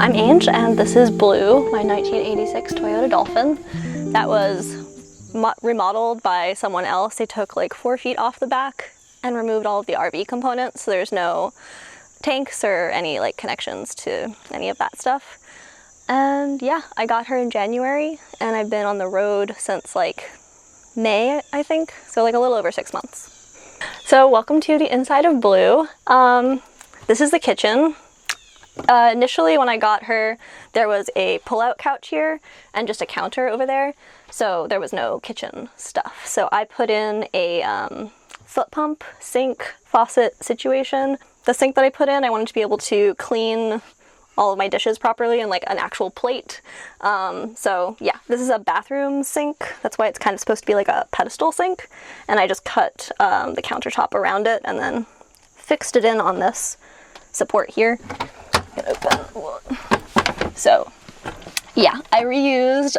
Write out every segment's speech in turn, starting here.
I'm Ange, and this is Blue, my 1986 Toyota Dolphin that was remodeled by someone else. They took like 4 feet off the back and removed all of the RV components, so there's no tanks or any like connections to any of that stuff. And yeah, I got her in January, and I've been on the road since like May, I think, so like a little over 6 months. So welcome to the inside of Blue. This is the kitchen. Initially when I got her, there was a pull-out couch here and just a counter over there, so there was no kitchen stuff. So I put in a foot pump, sink, faucet situation. The sink that I put in, I wanted to be able to clean all of my dishes properly and like an actual plate. So yeah, this is a bathroom sink. That's why it's kind of supposed to be like a pedestal sink. And I just cut the countertop around it and then fixed it in on this support here. So yeah, I reused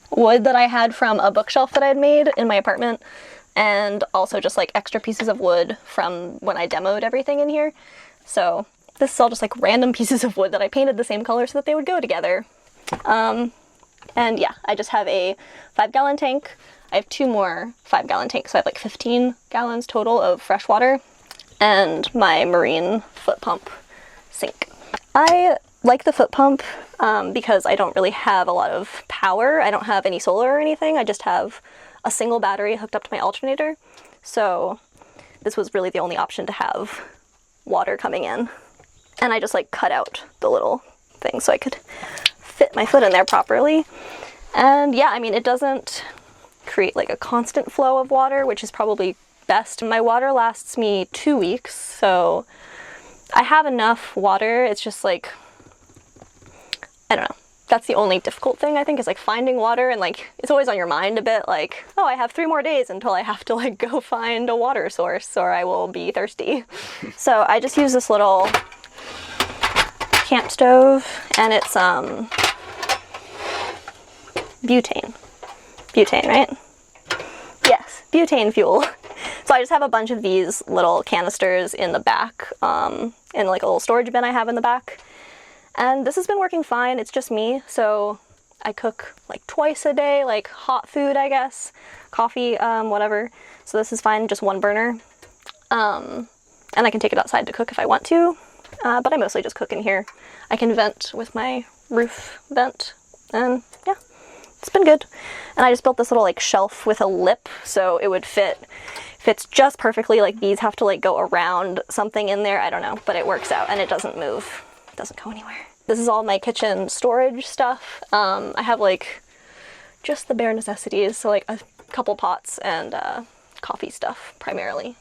wood that I had from a bookshelf that I had made in my apartment, and also just like extra pieces of wood from when I demoed everything in here. So this is all just like random pieces of wood that I painted the same color so that they would go together. And yeah, I just have a 5-gallon tank. I have 2 more 5-gallon tanks, so I have like 15 gallons total of fresh water, and my marine foot pump sink. I like the foot pump because I don't really have a lot of power. I don't have any solar or anything. I just have a single battery hooked up to my alternator. So this was really the only option to have water coming in. And I just like cut out the little thing so I could fit my foot in there properly. And yeah, I mean, it doesn't create like a constant flow of water, which is probably best. My water lasts me 2 weeks, so I have enough water. It's just like, I don't know. That's the only difficult thing, I think, is like finding water, and like it's always on your mind a bit, like, oh, I have 3 more days until I have to like go find a water source or I will be thirsty. So I just use this little camp stove, and it's butane, right? Yes, butane fuel. So I just have a bunch of these little canisters in the back, in like a little storage bin I have in the back. And this has been working fine. It's just me, so I cook like twice a day, like hot food, I guess, coffee, whatever. So this is fine, just 1 burner. And I can take it outside to cook if I want to, but I mostly just cook in here. I can vent with my roof vent, and yeah, it's been good. And I just built this little like shelf with a lip, so it would fits just perfectly. Like these have to like go around something in there, I don't know, but it works out and it doesn't move. It doesn't go anywhere. This is all my kitchen storage stuff. I have like just the bare necessities, so like a couple pots and coffee stuff primarily,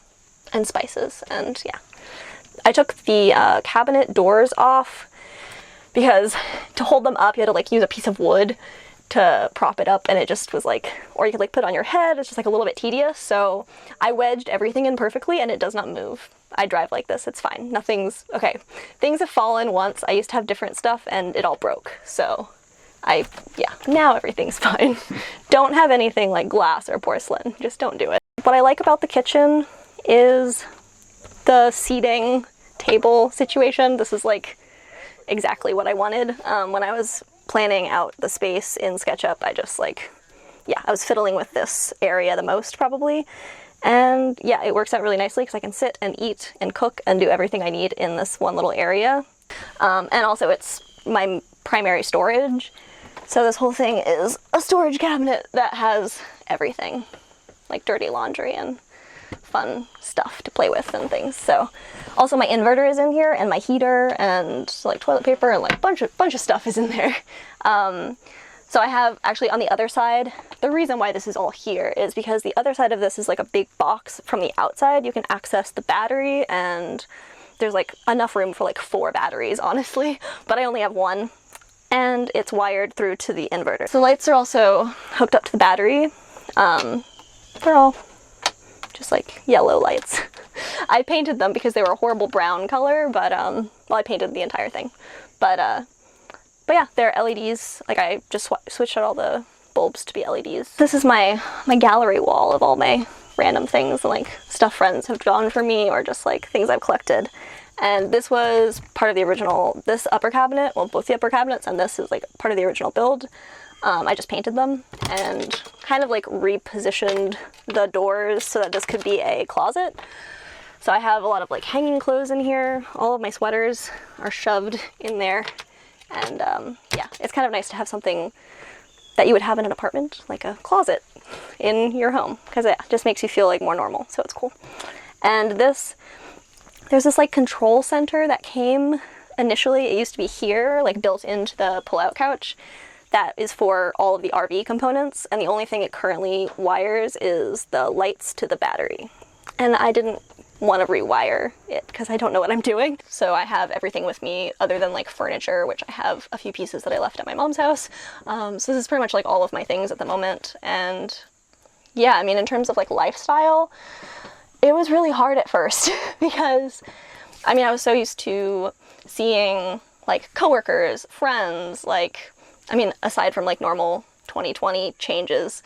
and spices, and yeah. I took the cabinet doors off because to hold them up you had to like use a piece of wood to prop it up, and it just was like, or you could like put it on your head. It's just like a little bit tedious, so I wedged everything in perfectly and it does not move. I drive like this, it's fine. Nothing's, okay. Things have fallen once. I used to have different stuff and it all broke, so yeah, now everything's fine. Don't have anything like glass or porcelain, just don't do it. What I like about the kitchen is the seating table situation. This is like exactly what I wanted. When I was planning out the space in SketchUp, I just like, yeah, I was fiddling with this area the most probably. And yeah, it works out really nicely because I can sit and eat and cook and do everything I need in this one little area. And also it's my primary storage. So this whole thing is a storage cabinet that has everything, like dirty laundry and fun stuff to play with and things. So also my inverter is in here, and my heater, and like toilet paper, and like bunch of stuff is in there. So I have actually on the other side, the reason why this is all here is because the other side of this is like a big box. From the outside you can access the battery, and there's like enough room for like 4 batteries honestly, but I only have 1, and it's wired through to the inverter. So the lights are also hooked up to the battery. They're all just like yellow lights. I painted them because they were a horrible brown color, but well, I painted the entire thing. But yeah, they're LEDs. Like I just switched out all the bulbs to be LEDs. This is my gallery wall of all my random things and like stuff friends have drawn for me, or just like things I've collected. And this was part of the original, this upper cabinet, well, both the upper cabinets and this is like part of the original build. I just painted them and kind of like repositioned the doors so that this could be a closet. So I have a lot of like hanging clothes in here. All of my sweaters are shoved in there. And yeah, it's kind of nice to have something that you would have in an apartment, like a closet in your home, because it just makes you feel like more normal, so it's cool. And there's this like control center that came initially, it used to be here, like built into the pull-out couch. That is for all of the RV components, and the only thing it currently wires is the lights to the battery. And I didn't want to rewire it because I don't know what I'm doing. So I have everything with me other than like furniture, which I have a few pieces that I left at my mom's house. So this is pretty much like all of my things at the moment. And yeah, I mean, in terms of like lifestyle, it was really hard at first because I mean, I was so used to seeing like coworkers, friends, like, I mean, aside from like normal 2020 changes,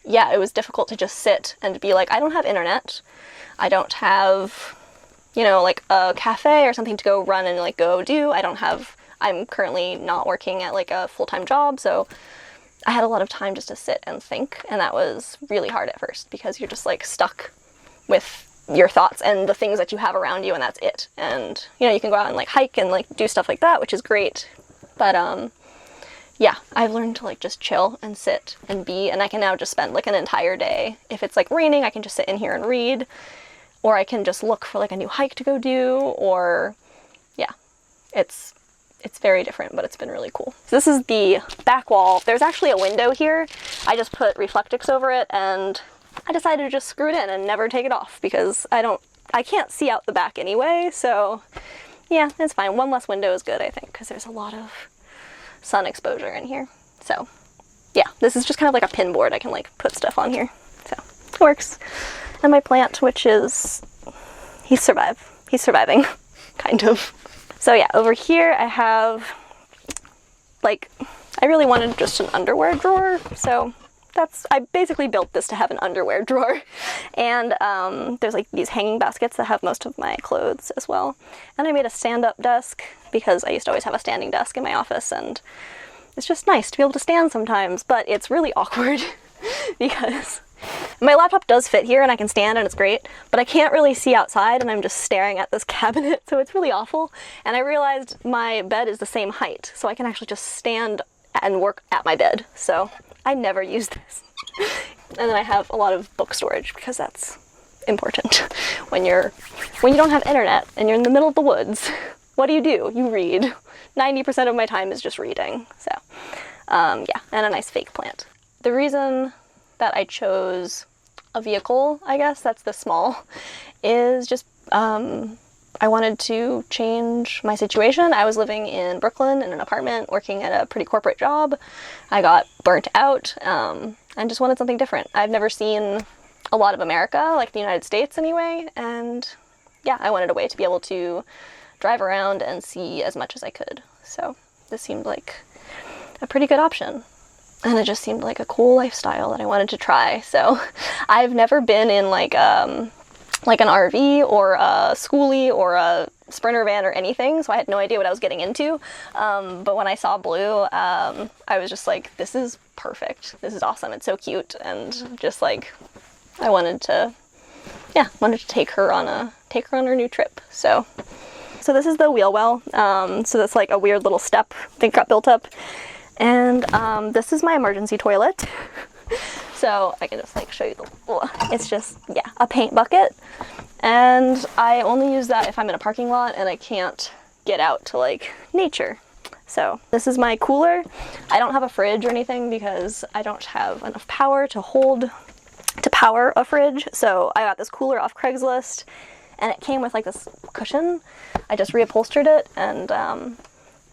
yeah, it was difficult to just sit and be like, I don't have internet. I don't have, you know, like a cafe or something to go run and like go do. I'm currently not working at like a full-time job, so I had a lot of time just to sit and think, and that was really hard at first because you're just like stuck with your thoughts and the things that you have around you, and that's it. And, you know, you can go out and like hike and like do stuff like that, which is great. But yeah, I've learned to like just chill and sit and be, and I can now just spend like an entire day. If it's like raining, I can just sit in here and read, or I can just look for like a new hike to go do, or yeah, it's very different, but it's been really cool. So this is the back wall. There's actually a window here. I just put Reflectix over it, and I decided to just screw it in and never take it off because I can't see out the back anyway, so yeah, it's fine. One less window is good, I think, because there's a lot of sun exposure in here. So yeah, this is just kind of like a pin board. I can like put stuff on here, so it works. And my plant, which is, he's surviving, kind of. So yeah, over here I have, like, I really wanted just an underwear drawer, so I basically built this to have an underwear drawer. And there's like these hanging baskets that have most of my clothes as well. And I made a stand-up desk because I used to always have a standing desk in my office, and it's just nice to be able to stand sometimes, but it's really awkward because my laptop does fit here and I can stand and it's great, but I can't really see outside and I'm just staring at this cabinet, so it's really awful. And I realized my bed is the same height, so I can actually just stand and work at my bed. So I never use this. And then I have a lot of book storage because that's important. When you don't have internet and you're in the middle of the woods, what do? You read. 90% of my time is just reading. So yeah, and a nice fake plant. The reason that I chose a vehicle, I guess, that's this small, is just I wanted to change my situation. I was living in Brooklyn in an apartment, working at a pretty corporate job. I got burnt out and just wanted something different. I've never seen a lot of America, like the United States anyway, and yeah, I wanted a way to be able to drive around and see as much as I could. So this seemed like a pretty good option. And it just seemed like a cool lifestyle that I wanted to try. So I've never been in like an RV or a schoolie or a Sprinter van or anything, so I had no idea what I was getting into. But when I saw Blue, I was just like, this is perfect. This is awesome. It's so cute. And just like, I wanted to take her on her new trip. So this is the wheel well. So that's like a weird little step that got built up. And this is my emergency toilet. So I can just like show you it's just, yeah, a paint bucket. And I only use that if I'm in a parking lot and I can't get out to like nature. So this is my cooler. I don't have a fridge or anything because I don't have enough power to power a fridge. So I got this cooler off Craigslist and it came with like this cushion. I just reupholstered it, and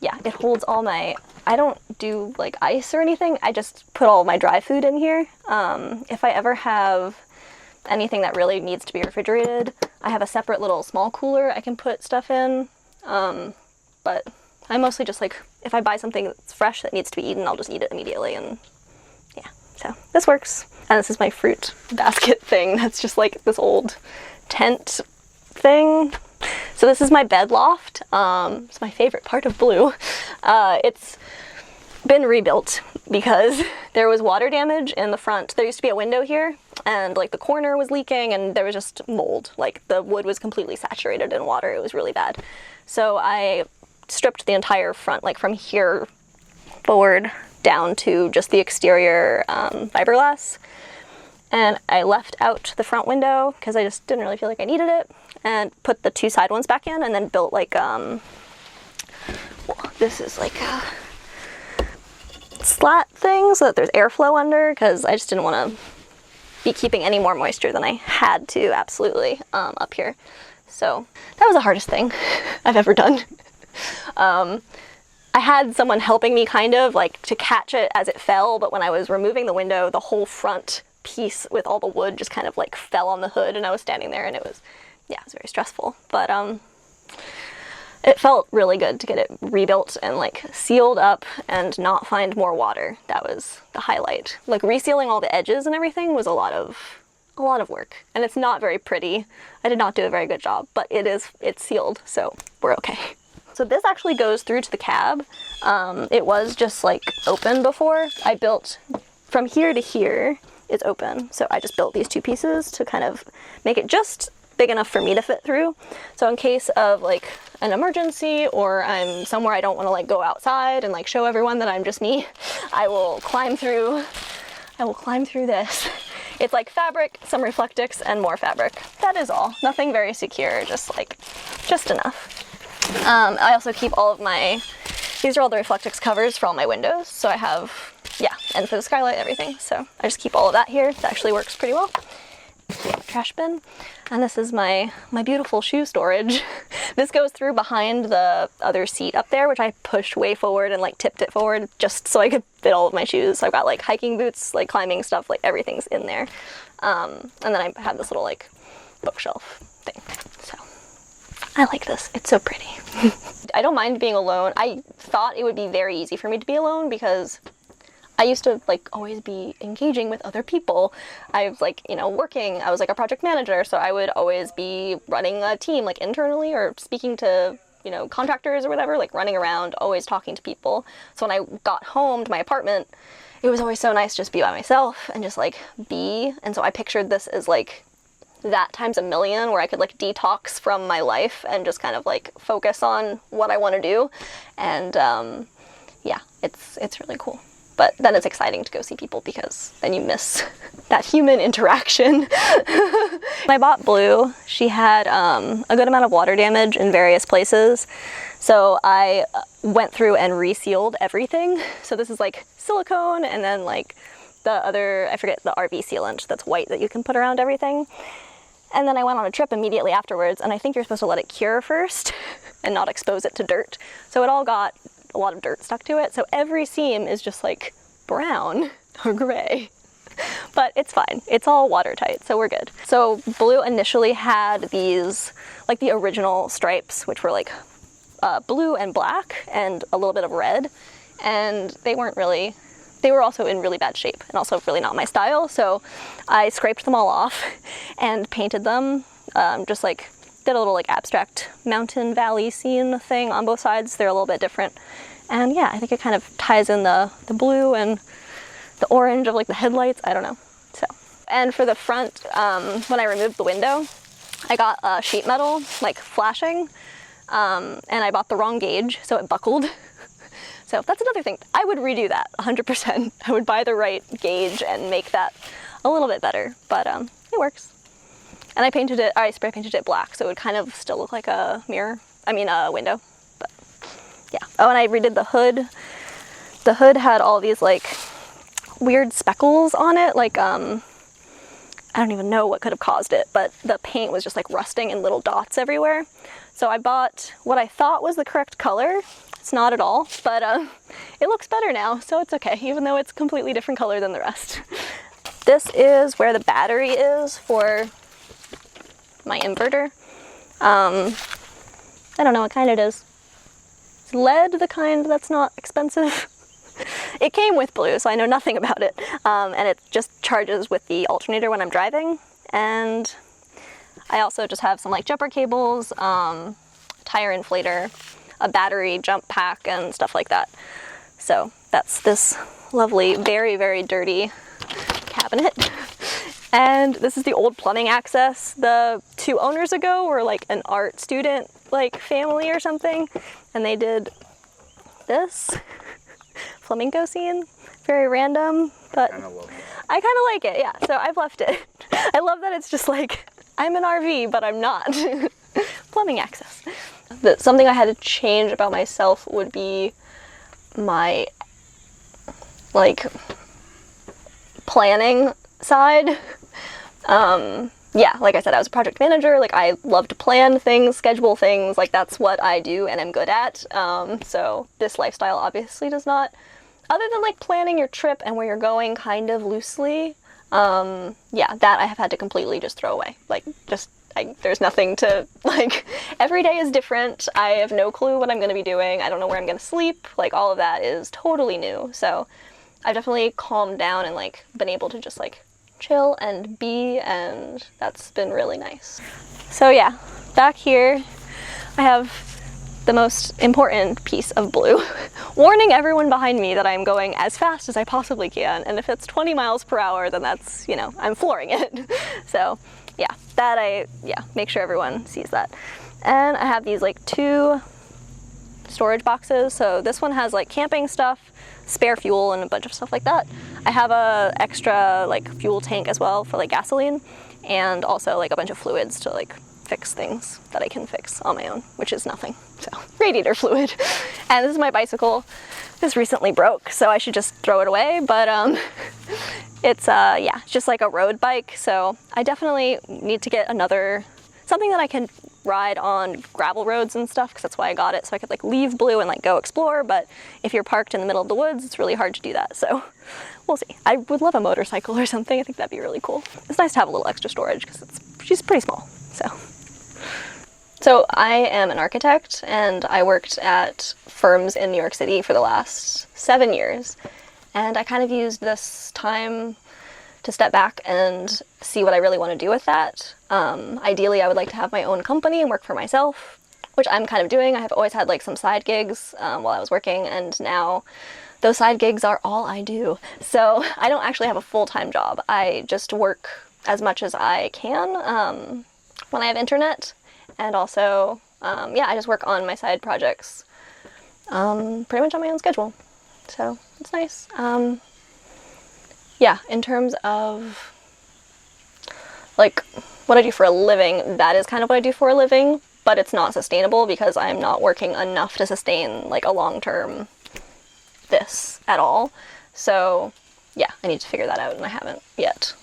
yeah, it holds all my, I don't do like ice or anything. I just put all my dry food in here. If I ever have anything that really needs to be refrigerated, I have a separate little small cooler I can put stuff in. But I mostly just like, if I buy something that's fresh that needs to be eaten, I'll just eat it immediately. And yeah, so this works. And this is my fruit basket thing. That's just like this old tent thing. So this is my bed loft. It's my favorite part of Blue. It's been rebuilt because there was water damage in the front. There used to be a window here, and like the corner was leaking, and there was just mold. Like the wood was completely saturated in water. It was really bad. So I stripped the entire front, like from here forward down to just the exterior fiberglass. And I left out the front window because I just didn't really feel like I needed it, and put the two side ones back in, and then built like, well, this is like a slat thing so that there's airflow under, because I just didn't want to be keeping any more moisture than I had to absolutely up here. So that was the hardest thing I've ever done. I had someone helping me kind of like to catch it as it fell, but when I was removing the window, the whole front piece with all the wood just kind of like fell on the hood, and I was standing there, and it was, yeah, it was very stressful. But it felt really good to get it rebuilt and like sealed up and not find more water. That was the highlight. Like resealing all the edges and everything was a lot of work, and it's not very pretty. I did not do a very good job, but it's sealed, so we're okay. So this actually goes through to the cab. It was just like open before. I built from here to here, it's open. So I just built these two pieces to kind of make it just big enough for me to fit through. So in case of like an emergency, or I'm somewhere I don't want to like go outside and like show everyone that I'm just me, I will climb through this. It's like fabric, some Reflectix, and more fabric. That is all. Nothing very secure, just enough. I also keep all of these are all the Reflectix covers for all my windows. So I have, yeah, and for the skylight, everything. So I just keep all of that here. It actually works pretty well. Trash bin. And this is my beautiful shoe storage. This goes through behind the other seat up there, which I pushed way forward and like tipped it forward just so I could fit all of my shoes. So I've got like hiking boots, like climbing stuff, like everything's in there. And then I have this little like bookshelf thing. So I like this. It's so pretty. I don't mind being alone. I thought it would be very easy for me to be alone because I used to like always be engaging with other people. I was like, you know, working, I was like a project manager, so I would always be running a team like internally or speaking to, you know, contractors or whatever, like running around, always talking to people. So when I got home to my apartment, it was always so nice to just be by myself and just like be. And so I pictured this as like that times a million, where I could like detox from my life and just kind of like focus on what I want to do. And yeah, it's really cool. But then it's exciting to go see people because then you miss that human interaction. When I bought Blue, she had a good amount of water damage in various places. So I went through and resealed everything. So this is like silicone, and then like the other, I forget, the RV sealant that's white that you can put around everything. And then I went on a trip immediately afterwards, and I think you're supposed to let it cure first and not expose it to dirt. So it all got a lot of dirt stuck to it, so every seam is just like brown or gray. But it's fine, it's all watertight, so we're good. So Blue initially had these, like the original stripes, which were like blue and black and a little bit of red, and they were also in really bad shape and also really not my style, so I scraped them all off and painted them, just like did a little like abstract mountain valley scene thing on both sides. They're a little bit different. And yeah, I think it kind of ties in the blue and the orange of like the headlights, I don't know. So, and for the front, when I removed the window, I got sheet metal, like flashing, and I bought the wrong gauge, so it buckled. So that's another thing. I would redo that 100%. I would buy the right gauge and make that a little bit better, but it works. And I spray painted it black, so it would kind of still look like a a window, but yeah. Oh, and I redid the hood. The hood had all these like weird speckles on it, like I don't even know what could have caused it, but the paint was just like rusting in little dots everywhere. So I bought what I thought was the correct color. It's not at all, but it looks better now, so it's okay, even though it's a completely different color than the rest. This is where the battery is for my inverter. I don't know what kind it is. It's lead, the kind that's not expensive. It came with Blue, so I know nothing about it. And it just charges with the alternator when I'm driving. And I also just have some like jumper cables, tire inflator, a battery jump pack, and stuff like that. So that's this lovely, very, very dirty cabinet. And this is the old plumbing access. The 2 owners ago were like an art student like family or something, and they did this flamenco scene. Very random, but I kind of like it, yeah, so I've left it. I love that it's just like, I'm an RV, but I'm not. Plumbing access. Something I had to change about myself would be my, like, planning side. Yeah, like I said, I was a project manager. Like, I love to plan things, schedule things. Like, that's what I do and am good at. So this lifestyle obviously does not. Other than like planning your trip and where you're going kind of loosely, yeah, that I have had to completely just throw away. Like, there's nothing to, like, every day is different. I have no clue what I'm going to be doing. I don't know where I'm going to sleep. Like, all of that is totally new. So I've definitely calmed down and like been able to just like chill and be, and that's been really nice. So yeah, back here I have the most important piece of blue. Warning everyone behind me that I'm going as fast as I possibly can, and if it's 20 miles per hour, then that's, you know, I'm flooring it. So yeah, make sure everyone sees that. And I have these like 2 storage boxes. So this one has like camping stuff, spare fuel, and a bunch of stuff like that. I have a extra like fuel tank as well for like gasoline, and also like a bunch of fluids to like fix things that I can fix on my own, which is nothing. So radiator fluid. And this is my bicycle. This recently broke, so I should just throw it away, but it's yeah, just like a road bike. So I definitely need to get something that I can ride on gravel roads and stuff, because that's why I got it, so I could like leave Blue and like go explore. But if you're parked in the middle of the woods, it's really hard to do that, so we'll see. I would love a motorcycle or something. I think that'd be really cool. It's nice to have a little extra storage because she's pretty small. So I am an architect, and I worked at firms in New York City for the last 7 years, and I kind of used this time to step back and see what I really want to do with that. Ideally, I would like to have my own company and work for myself, which I'm kind of doing. I have always had like some side gigs while I was working, and now those side gigs are all I do. So I don't actually have a full-time job. I just work as much as I can when I have internet, and also, yeah, I just work on my side projects pretty much on my own schedule. So it's nice. Yeah, in terms of like what I do for a living, that is kind of what I do for a living, but it's not sustainable because I'm not working enough to sustain like a long-term this at all. So yeah, I need to figure that out, and I haven't yet.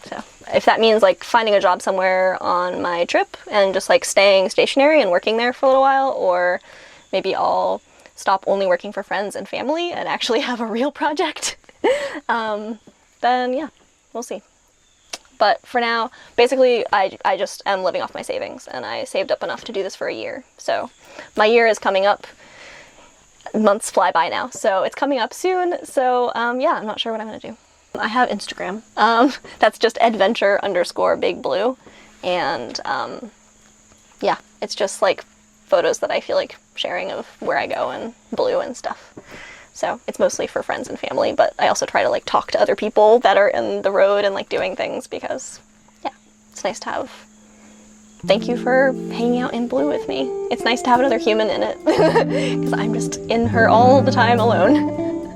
So if that means like finding a job somewhere on my trip and just like staying stationary and working there for a little while, or maybe I'll stop only working for friends and family and actually have a real project, then yeah, we'll see. But for now, basically, I just am living off my savings, and I saved up enough to do this for a year. So my year is coming up. Months fly by now, so it's coming up soon. So yeah, I'm not sure what I'm gonna do. I have Instagram. That's just adventure_bigblue, and yeah, it's just like photos that I feel like sharing of where I go and Blue and stuff. So it's mostly for friends and family, but I also try to like talk to other people that are in the road and like doing things, because yeah, it's nice to have. Thank you for hanging out in Blue with me. It's nice to have another human in it, because I'm just in her all the time alone.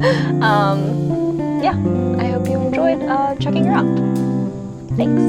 Yeah, I hope you enjoyed checking her out. Thanks.